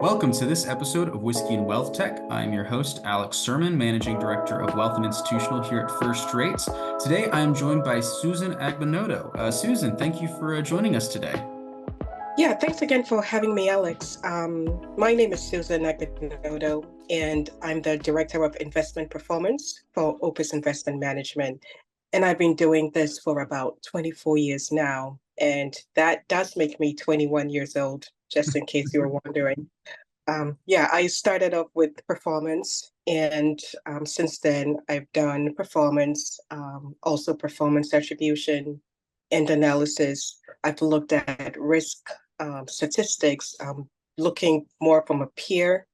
Welcome to this episode of Whiskey and Wealth Tech. I'm your host, Alex Serman, Managing Director of Wealth and Institutional here at First Rates. Today, I am joined by Susan Agbenoto. Susan, thank you for joining us today. Yeah, thanks again for having me, Alex. My name is Susan Agbenoto, and I'm the Director of Investment Performance for Opus Investment Management. And I've been doing this for about 24 years now. And that does make me 21 years old, just in case you were wondering. I started off with performance, and since then, I've done performance, also performance attribution and analysis. I've looked at risk statistics, looking more from a peer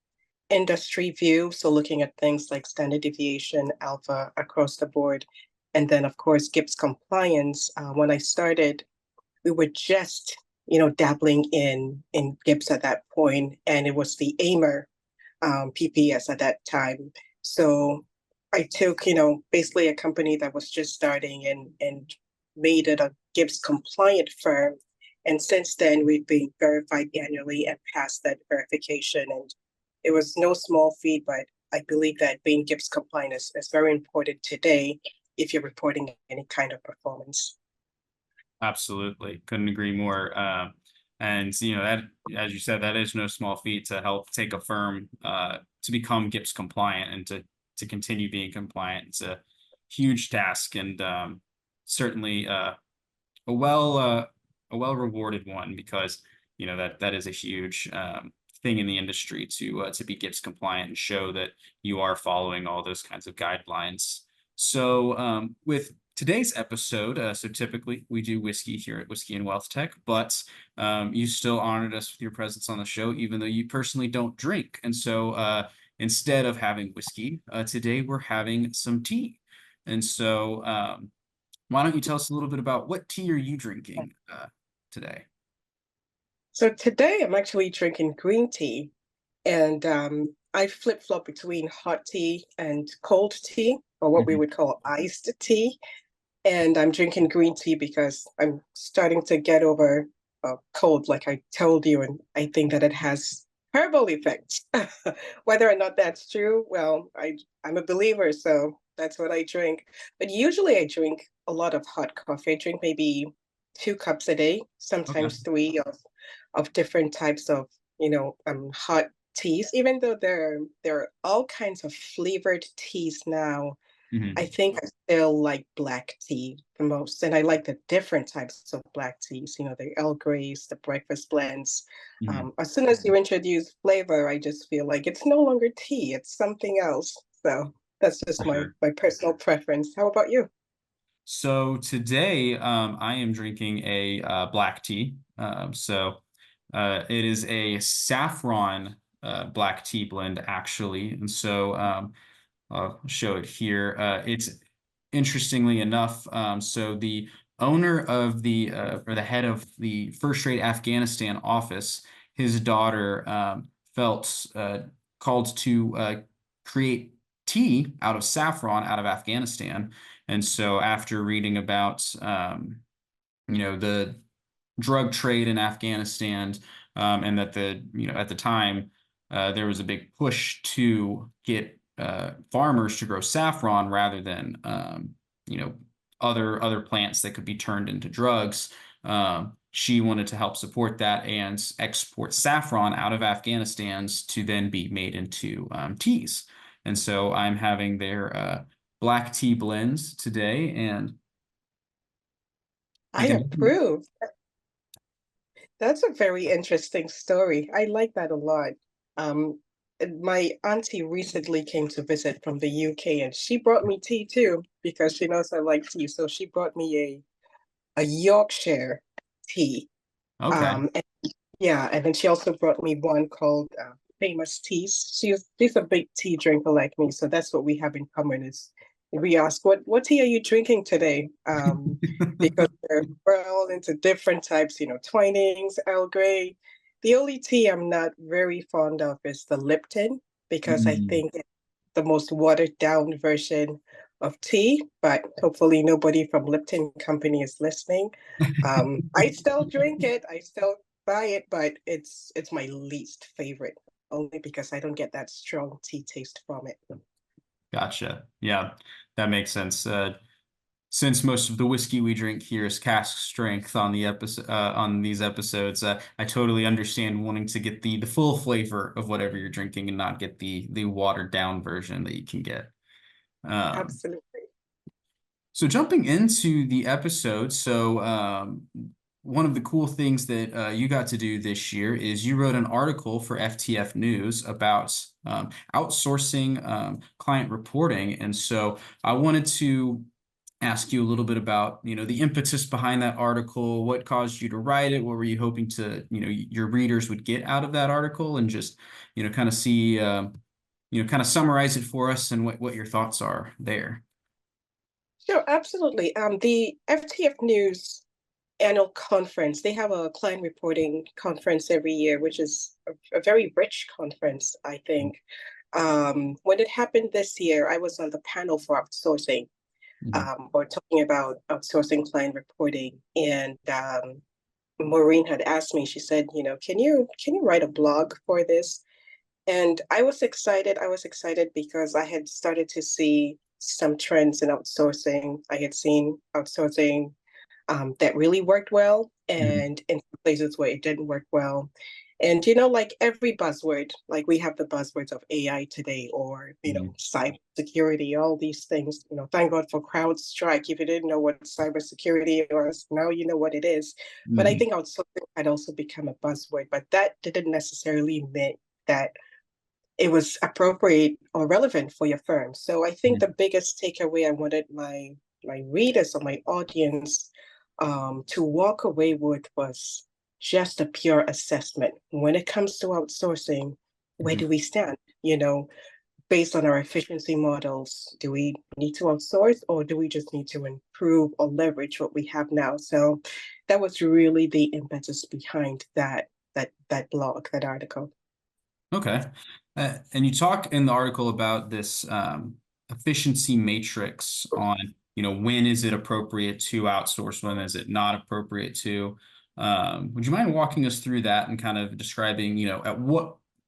industry view. So looking at things like standard deviation, alpha across the board. And then, of course, GIPS compliance. When I started, we were just, dabbling in GIPS at that point, and it was the AIMER PPS at that time. So I took, basically a company that was just starting and made it a GIPS compliant firm. And since then, we've been verified annually and passed that verification. And it was no small feat, but I believe that being GIPS compliant is very important today if you're reporting any kind of performance. Absolutely. Couldn't agree more. And that, as you said, that is no small feat to help take a firm to become GIPS compliant and to continue being compliant. It's a huge task, and certainly a well rewarded one, because that is a huge thing in the industry to be GIPS compliant and show that you are following all those kinds of guidelines. So with today's episode, so typically we do whiskey here at Whiskey and Wealth Tech, but you still honored us with your presence on the show, even though you personally don't drink. And so instead of having whiskey, today we're having some tea. And so why don't you tell us a little bit about what tea are you drinking today? So today I'm actually drinking green tea, and I flip-flop between hot tea and cold tea, or what we Mhm. would call iced tea. And I'm drinking green tea because I'm starting to get over a cold, like I told you, and I think that it has herbal effects. Whether or not that's true, well, I'm a believer, so that's what I drink. But usually I drink a lot of hot coffee. I drink maybe 2 cups a day, Okay. sometimes three of different types of, hot teas. Even though there are all kinds of flavored teas now, I Mhm. think I still like black tea the most, and I like the different types of black teas, the Earl Greys, the breakfast blends. Mhm. As soon as you introduce flavor, I just feel like it's no longer tea, it's something else. So that's just For my sure. my personal preference. How about you? So today, I am drinking a black tea. It is a saffron black tea blend, actually. And so I'll show it here. It's interestingly enough, so the owner of or the head of the First Rate Afghanistan office, his daughter felt called to create tea out of saffron out of Afghanistan. And so after reading about, the drug trade in Afghanistan, and that at the time, there was a big push to get farmers to grow saffron rather than, you know, other plants that could be turned into drugs. She wanted to help support that and export saffron out of Afghanistan to then be made into teas. And so I'm having their black tea blends today, and I I can. approve. That's a very interesting story. I like that a lot. My auntie recently came to visit from the UK, and she brought me tea too because she knows I like tea. So she brought me a Yorkshire tea. Okay. Um, and, yeah, and then she also brought me one called Famous Teas. She's a big tea drinker like me, so that's what we have in common. Is we ask what tea are you drinking today? Because we're all into different types, Twinings, Earl Grey. The only tea I'm not very fond of is the Lipton because I Mm. think it's the most watered down version of tea, but hopefully nobody from Lipton Company is listening. I still drink it. I still buy it, but it's my least favorite. only because I don't get that strong tea taste from it. Gotcha. Yeah, that makes sense. Since most of the whiskey we drink here is cask strength on the episode on these episodes, I totally understand wanting to get the full flavor of whatever you're drinking and not get the watered down version that you can get. Um, Absolutely. so jumping into the episode, one of the cool things that you got to do this year is you wrote an article for FTF News about outsourcing client reporting, and so I wanted to ask you a little bit about, the impetus behind that article, what caused you to write it, what were you hoping to, your readers would get out of that article, and just, kind of see, kind of summarize it for us and what your thoughts are there. Sure, absolutely. The FTF News annual conference, they have a client reporting conference every year, which is a very rich conference, I think. When it happened this year, I was on the panel for outsourcing, Mhm. or talking about outsourcing client reporting. And Maureen had asked me, she said, can you write a blog for this? And I was excited. I was excited because I had started to see some trends in outsourcing. I had seen outsourcing that really worked well, Mhm. and in places where it didn't work well. And like every buzzword, like we have the buzzwords of AI today, or Mhm. cybersecurity, all these things. Thank God for CrowdStrike. If you didn't know what cybersecurity was, now you know what it is. But I Mhm. think outsourcing had also become a buzzword, but that didn't necessarily mean that it was appropriate or relevant for your firm. So I think the biggest takeaway I wanted my readers or my audience to walk away with was just a pure assessment. When it comes to outsourcing, where Mhm. do we stand? Based on our efficiency models, do we need to outsource, or do we just need to improve or leverage what we have now? So that was really the impetus behind that blog, that article. Okay. And you talk in the article about this efficiency matrix on, when is it appropriate to outsource, when is it not appropriate to? Would you mind walking us through that and kind of describing, at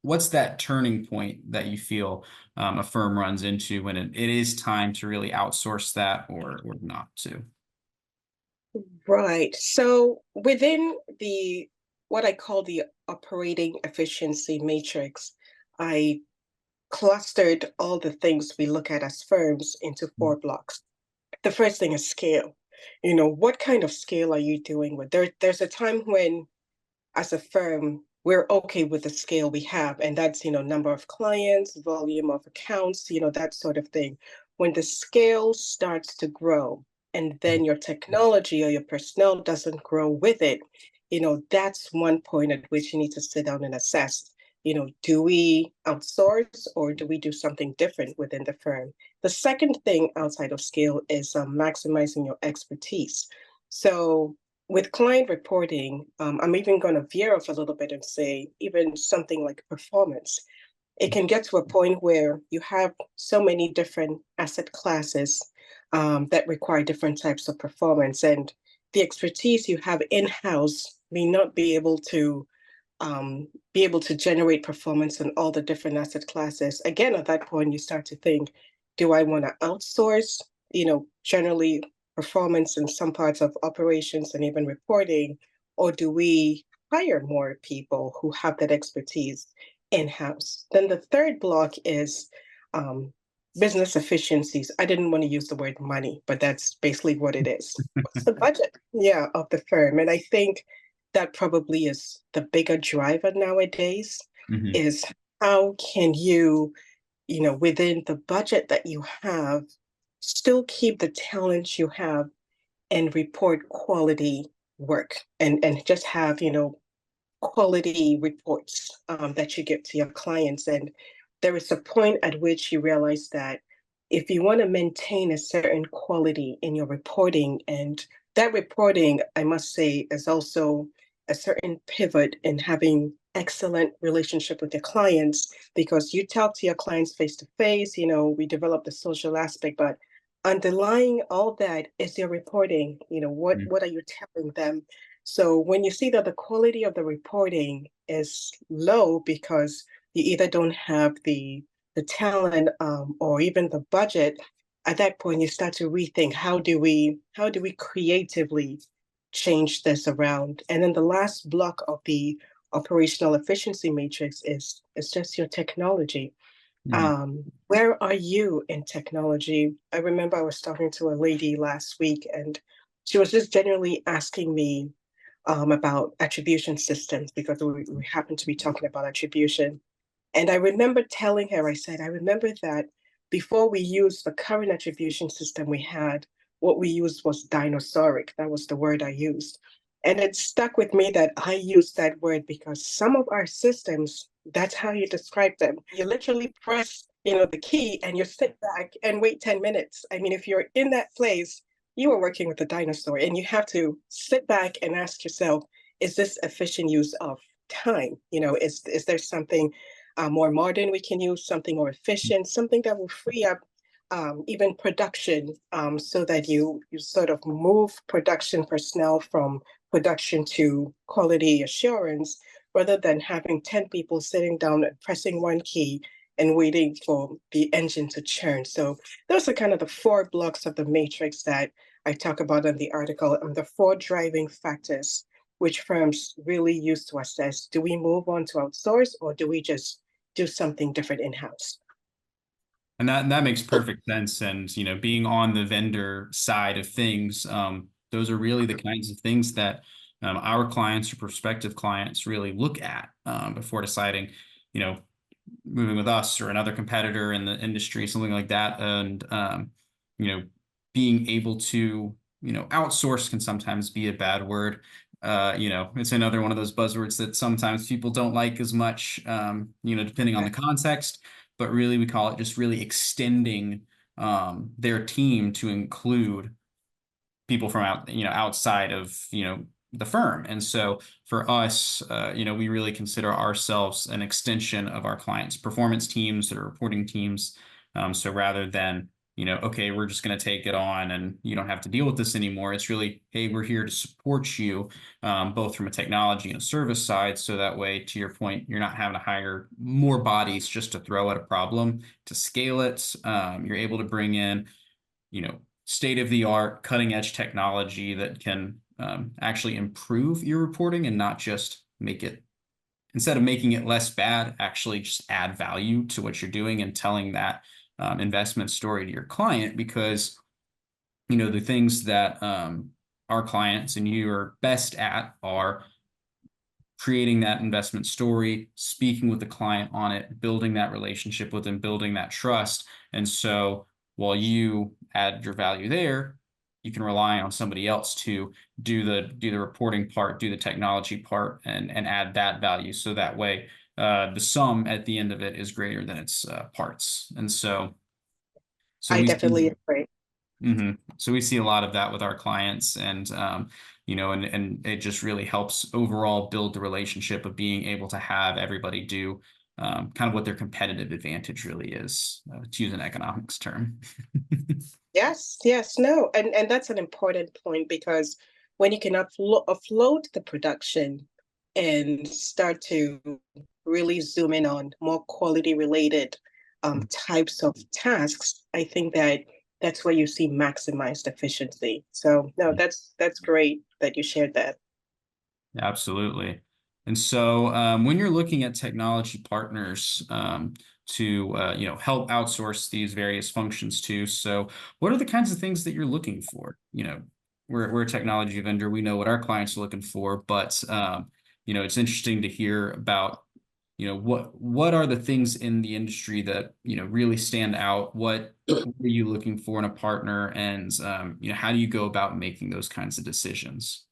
what's that turning point that you feel a firm runs into when it is time to really outsource that or not to? Right. So within the what I call the operating efficiency matrix, I clustered all the things we look at as firms into four blocks. The first thing is scale. What kind of scale are you doing with? There's a time when, as a firm, we're okay with the scale we have, and that's, number of clients, volume of accounts, that sort of thing. When the scale starts to grow and then your technology or your personnel doesn't grow with it, that's one point at which you need to sit down and assess, do we outsource or do we do something different within the firm? The second thing outside of scale is maximizing your expertise. So with client reporting, I'm even going to veer off a little bit and say even something like performance. It can get to a point where you have so many different asset classes that require different types of performance, and the expertise you have in-house may not be able to generate performance in all the different asset classes. Again, at that point, you start to think, do I want to outsource, generally performance in some parts of operations and even reporting, or do we hire more people who have that expertise in-house? Then the third block is um, business efficiencies. I didn't want to use the word money, but that's basically what it is. What's the budget? Yeah, of the firm. And I think that probably is the bigger driver nowadays Mhm. is how can you, within the budget that you have, still keep the talent you have and report quality work and just have, quality reports that you give to your clients. And there is a point at which you realize that if you want to maintain a certain quality in your reporting, and that reporting, I must say, is also a certain pivot in having excellent relationship with your clients, because you talk to your clients face to face, we develop the social aspect, but underlying all that is your reporting. What are you telling them? So when you see that the quality of the reporting is low because you either don't have the talent or even the budget, at that point you start to rethink how do we creatively change this around. And then the last block of the operational efficiency matrix is just your technology. Mhm. Where are you in technology? I remember I was talking to a lady last week, and she was just genuinely asking me about attribution systems because we happen to be talking about attribution. And I remember telling her, I said, I remember that before we used the current attribution system we had, what we used was dinosauric. That was the word I used. And it stuck with me that I used that word because some of our systems, that's how you describe them. You literally press, the key and you sit back and wait 10 minutes. I mean, if you're in that place, you are working with a dinosaur and you have to sit back and ask yourself, is this efficient use of time? Is there something more modern we can use, something more efficient, something that will free up even production, so that you sort of move production personnel from production to quality assurance, rather than having 10 people sitting down and pressing one key and waiting for the engine to churn. So those are kind of the four blocks of the matrix that I talk about in the article, and the four driving factors which firms really use to assess, do we move on to outsource or do we just do something different in-house? And that makes perfect sense. And being on the vendor side of things, those are really the kinds of things that our clients or prospective clients really look at before deciding, you know, moving with us or another competitor in the industry, something like that. And you know, being able to outsource can sometimes be a bad word. It's another one of those buzzwords that sometimes people don't like as much, depending on the context, but really we call it just really extending their team to include people from outside of the firm. And so for us, we really consider ourselves an extension of our clients' performance teams or reporting teams. So rather than okay, we're just going to take it on and you don't have to deal with this anymore, it's really, hey, we're here to support you, both from a technology and a service side, so that way, to your point, you're not having to hire more bodies just to throw at a problem. To scale it, you're able to bring in state of the art, cutting edge technology that can actually improve your reporting and not just make it, instead of making it less bad, actually just add value to what you're doing and telling that investment story to your client. Because the things that our clients and you are best at are creating that investment story, speaking with the client on it, building that relationship with them, building that trust. And so while you add your value there, you can rely on somebody else to do the reporting part, do the technology part, and add that value. So that way, the sum at the end of it is greater than its parts. And so I we definitely agree. So we see a lot of that with our clients, and and it just really helps overall build the relationship of being able to have everybody do kind of what their competitive advantage really is, to use an economics term. Yes, yes, no, and that's an important point because when you can offload the production and start to really zoom in on more quality related types of tasks, I think that that's where you see maximized efficiency. So no, that's great that you shared that. Absolutely. And so when you're looking at technology partners to help outsource these various functions to, so what are the kinds of things that you're looking for? We're a technology vendor. We know what our clients are looking for, but it's interesting to hear about what are the things in the industry that really stand out. What are you looking for in a partner, and how do you go about making those kinds of decisions?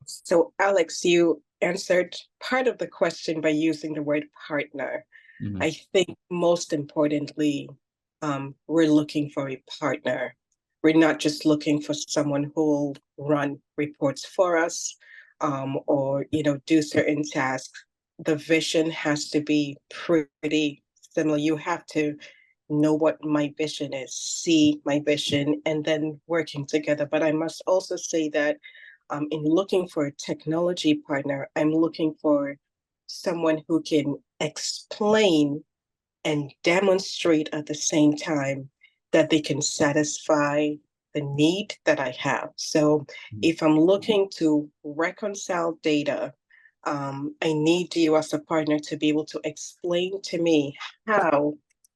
So Alex, you answered part of the question by using the word partner. Mhm. I think most importantly, we're looking for a partner. We're not just looking for someone who will run reports for us, or do certain tasks. The vision has to be pretty similar. You have to know what my vision is, see my vision, and then working together. But I must also say that in looking for a technology partner, I'm looking for someone who can explain and demonstrate at the same time that they can satisfy the need that I have. So if I'm looking to reconcile data, I need you as a partner to be able to explain to me how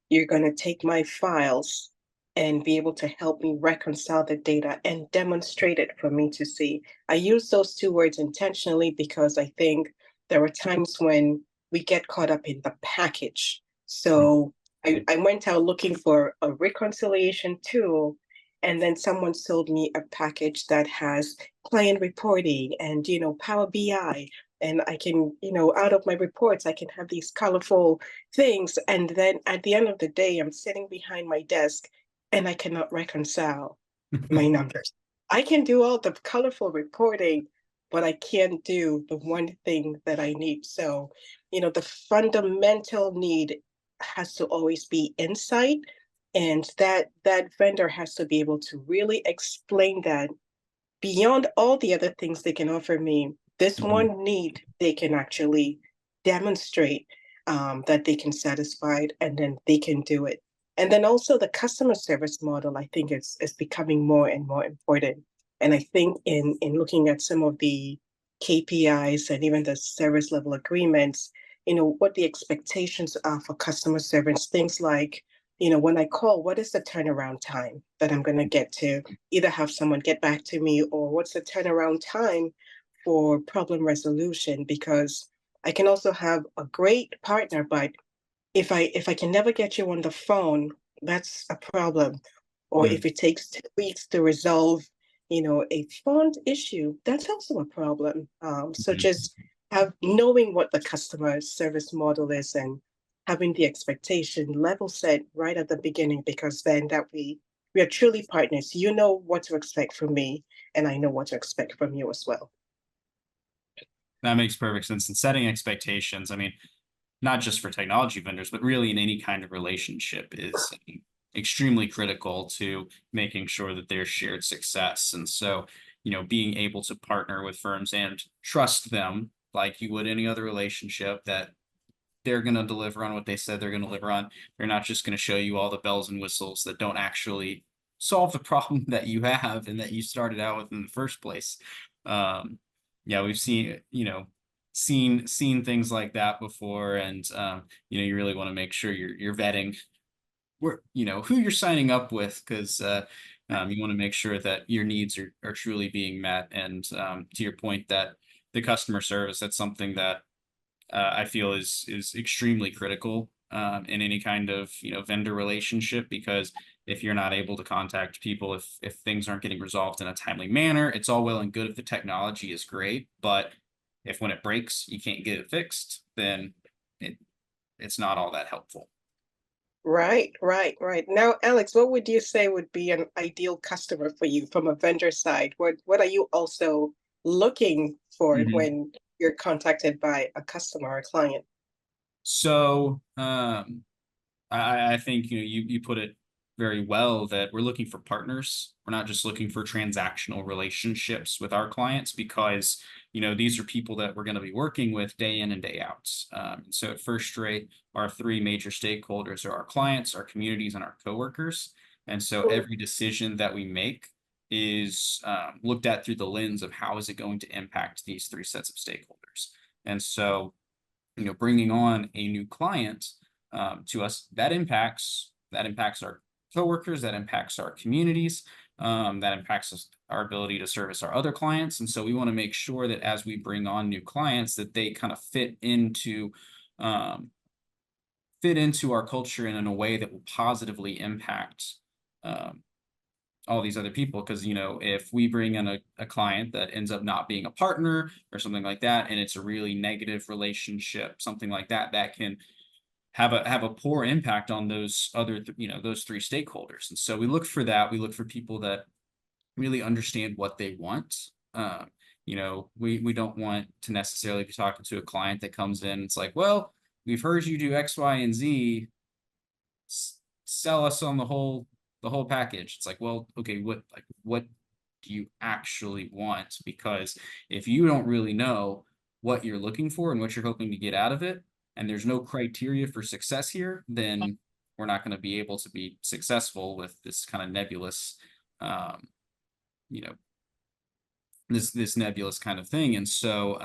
you're going to take my files and be able to help me reconcile the data and demonstrate it for me to see. I use those two words intentionally because I think there are times when we get caught up in the package. So I went out looking for a reconciliation tool, and then someone sold me a package that has client reporting and, Power BI. And I can, out of my reports, I can have these colorful things. And then at the end of the day, I'm sitting behind my desk and I cannot reconcile my numbers. I can do all the colorful reporting, but I can't do the one thing that I need. So, the fundamental need has to always be insight, and that vendor has to be able to really explain that beyond all the other things they can offer me, this Mhm. one need they can actually demonstrate that they can satisfy it, and then they can do it. And then also the customer service model, I think is becoming more and more important. And I think in looking at some of the KPIs and even the service level agreements, what the expectations are for customer service, things like, when I call, what is the turnaround time that I'm going to get to either have someone get back to me, or what's the turnaround time for problem resolution? Because I can also have a great partner, but if I can never get you on the phone, that's a problem. Or Mm. if it takes 2 weeks to resolve, a fund issue, that's also a problem. So Mhm. just have knowing what the customer service model is and having the expectation level set right at the beginning, because then that we are truly partners. You know what to expect from me, and I know what to expect from you as well. That makes perfect sense. And setting expectations, I mean, not just for technology vendors, but really in any kind of relationship is extremely critical to making sure that there's shared success. And so, being able to partner with firms and trust them like you would any other relationship, that they're going to deliver on what they said they're going to deliver on. They're not just going to show you all the bells and whistles that don't actually solve the problem that you have and that you started out with in the first place. Um, yeah, we've seen, seen things like that before, and you really want to make sure you're vetting where, who you're signing up with, because you want to make sure that your needs are truly being met. And to your point, that the customer service, that's something that I feel is extremely critical in any kind of vendor relationship, because if you're not able to contact people, if things aren't getting resolved in a timely manner, it's all well and good if the technology is great, but if when it breaks you can't get it fixed, then it it's not all that helpful. Right, right, right. Now, Alex, what would you say would be an ideal customer for you from a vendor side? What are you also looking for Mhm. when you're contacted by a customer or a client? So I think you put it very well, that we're looking for partners. We're not just looking for transactional relationships with our clients, because these are people that we're going to be working with day in and day out. So at First Rate, our three major stakeholders are our clients, our communities, and our coworkers. And so every decision that we make is looked at through the lens of how is it going to impact these three sets of stakeholders. And so bringing on a new client to us, that impacts our coworkers, that impacts our communities, that impacts our ability to service our other clients. And so we want to make sure that as we bring on new clients, that they kind of um, fit into our culture and in a way that will positively impact um, all these other people. Because if we bring in a client that ends up not being a partner or something like that, and it's a really negative relationship, something like that, that can have a poor impact on those three stakeholders. And so we look for that. We look for people that really understand what they want. We don't want to necessarily be talking to a client that comes in, it's like, well, we've heard you do X, Y, and Z, sell us on the whole package. It's like, well, okay, what do you actually want? Because if you don't really know, what you're looking for and what you're hoping to get out of it, and there's no criteria for success here, then we're not going to be able to be successful with this kind of nebulous, um, you know, this nebulous kind of thing. And so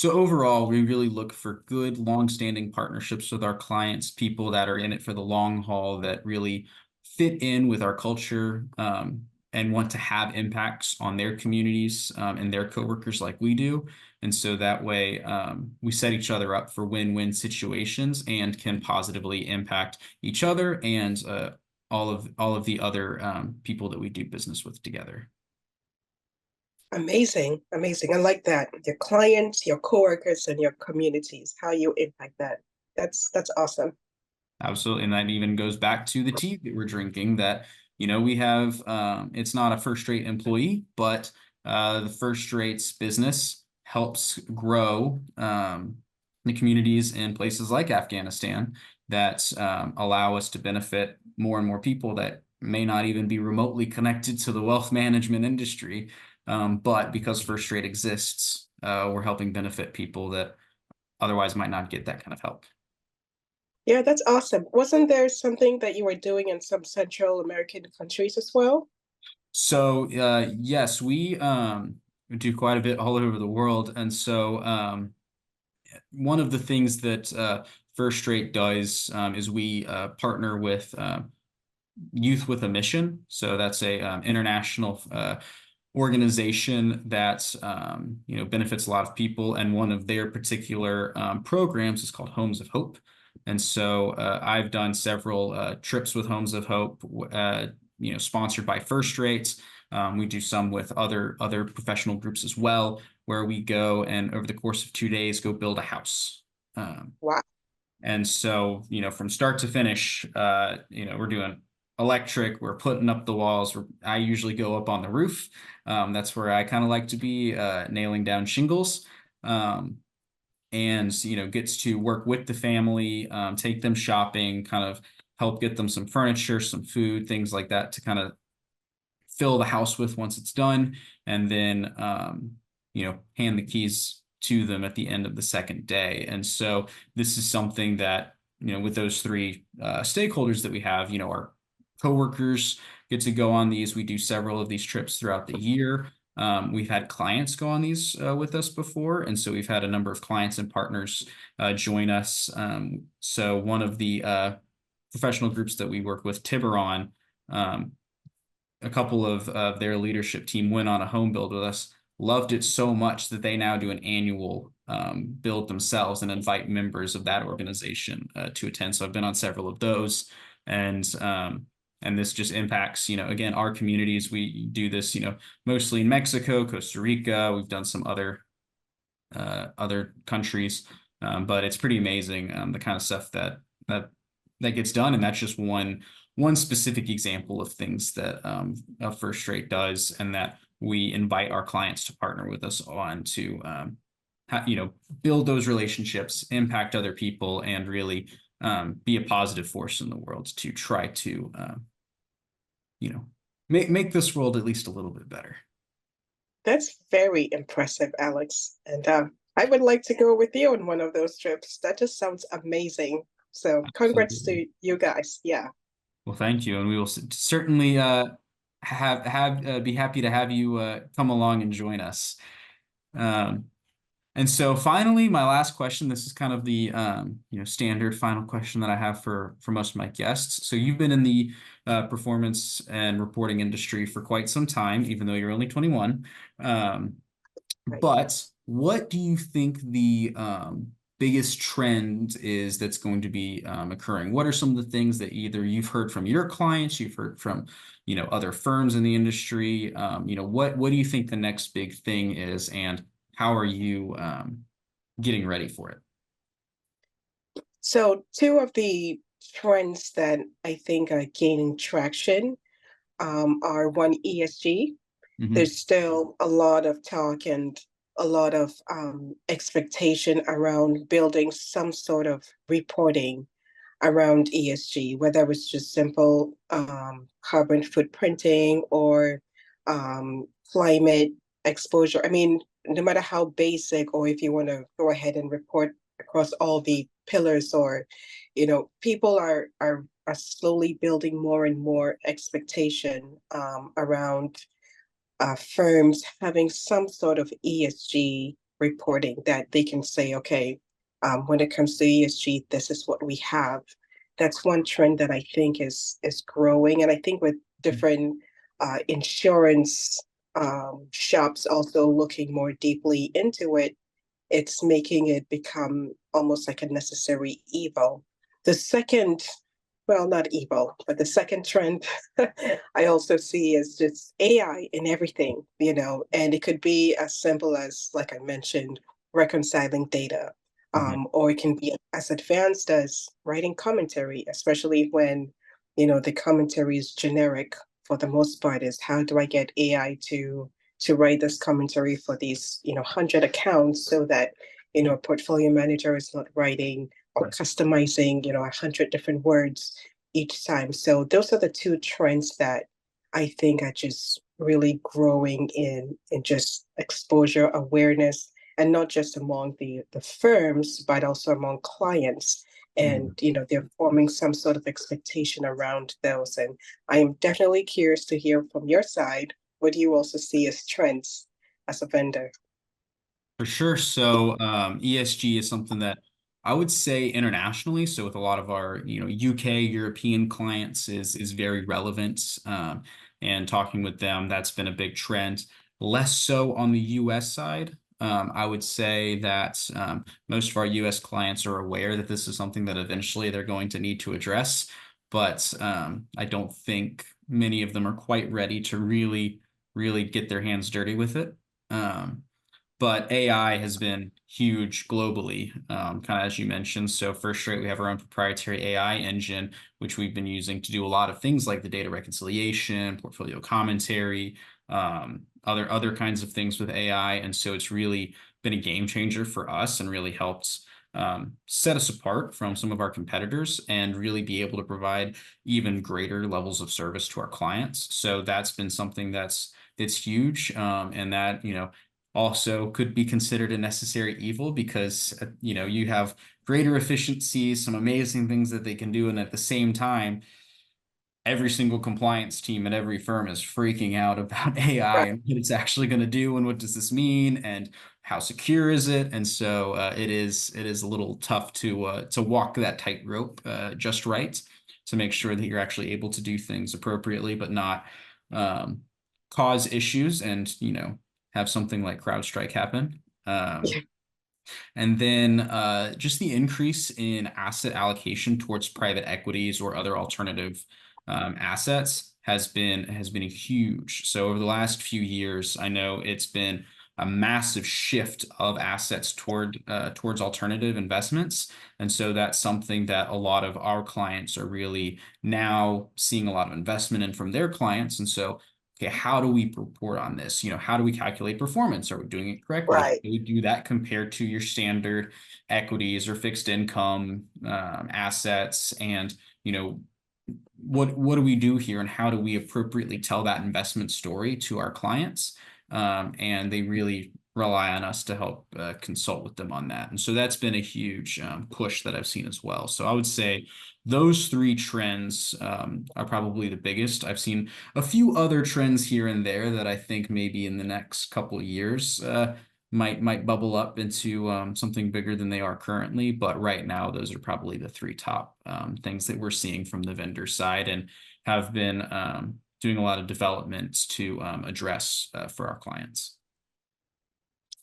overall, we really look for good, long-standing partnerships with our clients, people that are in it for the long haul, that really fit in with our culture, and want to have impacts on their communities, and their coworkers like we do. And so that way, we set each other up for win-win situations and can positively impact each other and all of the other people that we do business with together. Amazing, amazing. I like that. Your clients, your coworkers, and your communities, how you impact that. That's awesome. Absolutely. And that even goes back to the tea that we're drinking, that, we have, it's not a first rate employee, but the first rate's business helps grow the communities in places like Afghanistan that allow us to benefit more and more people that may not even be remotely connected to the wealth management industry. But because first rate exists, we're helping benefit people that otherwise might not get that kind of help. Yeah, that's awesome. Wasn't there something that you were doing in some Central American countries as well? So yes, we do quite a bit all over the world, and so one of the things that First Rate does is we partner with Youth with a Mission. So that's a international organization that benefits a lot of people, and one of their particular programs is called Homes of Hope. And so I've done several trips with Homes of Hope, sponsored by First Rates. We do some with other professional groups as well, where we go and over the course of 2 days go build a house. Um, Wow. and so, from start to finish, we're doing electric, we're putting up the walls. I usually go up on the roof. That's where I kind of like to be, nailing down shingles. And, gets to work with the family, take them shopping, kind of help get them some furniture, some food, things like that to kind of fill the house with once it's done, and then hand the keys to them at the end of the second day. And so this is something that, with those three stakeholders that we have, our coworkers get to go on these. We do several of these trips throughout the year. We've had clients go on these with us before, and so we've had a number of clients and partners join us. So one of the professional groups that we work with, Tiburon, a couple of their leadership team went on a home build with us, loved it so much that they now do an annual build themselves and invite members of that organization to attend. So I've been on several of those, and this just impacts, again, our communities. We do this, mostly in Mexico, Costa Rica. We've done some other countries, but it's pretty amazing, the kind of stuff that gets done, and that's just one specific example of things that a First Rate does, and that we invite our clients to partner with us on to build those relationships, impact other people, and really be a positive force in the world to try to make this world at least a little bit better. That's very impressive, Alex. And I would like to go with you on one of those trips. That just sounds amazing. So congrats Absolutely. to you guys. Yeah. Well, thank you, and we will certainly be happy to have you come along and join us. Um, and so finally, my last question, this is kind of the standard final question that I have for most of my guests. So you've been in the performance and reporting industry for quite some time, even though you're only 21. Um, Right. but what do you think the biggest trend is that's going to be occurring? What are some of the things that either you've heard from your clients, you've heard from, other firms in the industry? What do you think the next big thing is, and how are you getting ready for it? So two of the trends that I think are gaining traction are one, ESG. Hmm. There's still a lot of talk and a lot of expectation around building some sort of reporting around ESG, whether it's just simple carbon footprinting or climate exposure. I mean, no matter how basic, or if you want to go ahead and report across all the pillars, or, people are slowly building more and more expectation around firms having some sort of ESG reporting that they can say, okay, when it comes to ESG, this is what we have. That's one trend that I think is growing, and I think with different insurance shops also looking more deeply into it, it's making it become almost like a necessary evil. The second, well, not evil, but the second trend I also see is just AI in everything, and it could be as simple as, like I mentioned, reconciling data, Mhm. or it can be as advanced as writing commentary, especially when, the commentary is generic for the most part. Is how do I get AI to write this commentary for these 100 accounts, so that a portfolio manager is not writing or customizing 100 different words each time. So those are the two trends that I think are just really growing in just exposure awareness, and not just among the firms, but also among clients. And Mhm. they're forming some sort of expectation around those. And I am definitely curious to hear from your side, what do you also see as trends as a vendor? For sure. So ESG is something that I would say internationally. So with a lot of our, UK, European clients is very relevant. And talking with them, that's been a big trend. Less so on the US side. I would say that most of our US clients are aware that this is something that eventually they're going to need to address. But I don't think many of them are quite ready to really get their hands dirty with it. But AI has been huge globally, kind of as you mentioned. So first rate, we have our own proprietary AI engine, which we've been using to do a lot of things like the data reconciliation, portfolio commentary, other kinds of things with AI. And so it's really been a game changer for us and really helped set us apart from some of our competitors and really be able to provide even greater levels of service to our clients. So that's been something that's huge, and that also could be considered a necessary evil because you have greater efficiencies, some amazing things that they can do, and at the same time every single compliance team at every firm is freaking out about AI Right. and what it's actually going to do and what does this mean and how secure is it. And so it is a little tough to walk that tightrope just right, to make sure that you're actually able to do things appropriately but not um, cause issues and have something like CrowdStrike happen. Yeah. And then just the increase in asset allocation towards private equities or other alternative assets has been huge. So over the last few years, I know it's been a massive shift of assets towards alternative investments. And so that's something that a lot of our clients are really now seeing a lot of investment in from their clients. And so okay, how do we report on this? How do we calculate performance? Are we doing it correctly? How Right. do we do that compared to your standard equities or fixed income assets? And, what do we do here and how do we appropriately tell that investment story to our clients? And they really rely on us to help consult with them on that. And so that's been a huge push that I've seen as well. So I would say those three trends are probably the biggest. I've seen a few other trends here and there that I think maybe in the next couple of years might bubble up into something bigger than they are currently. But right now, those are probably the three top things that we're seeing from the vendor side and have been doing a lot of developments to address for our clients.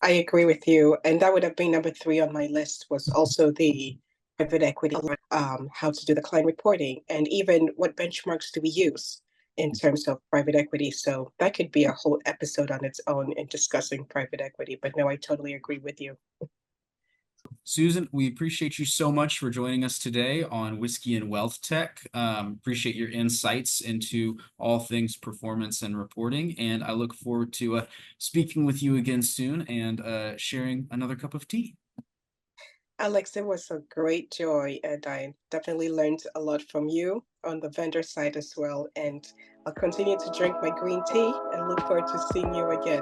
I agree with you. And that would have been number three on my list, was also the private equity, how to do the client reporting, and even what benchmarks do we use in terms of private equity. So that could be a whole episode on its own in discussing private equity. But no, I totally agree with you. Susan, we appreciate you so much for joining us today on Whiskey and Wealth Tech. Appreciate your insights into all things performance and reporting, and I look forward to speaking with you again soon and sharing another cup of tea. Alex, it was a great joy, and I definitely learned a lot from you on the vendor side as well. And I'll continue to drink my green tea and look forward to seeing you again.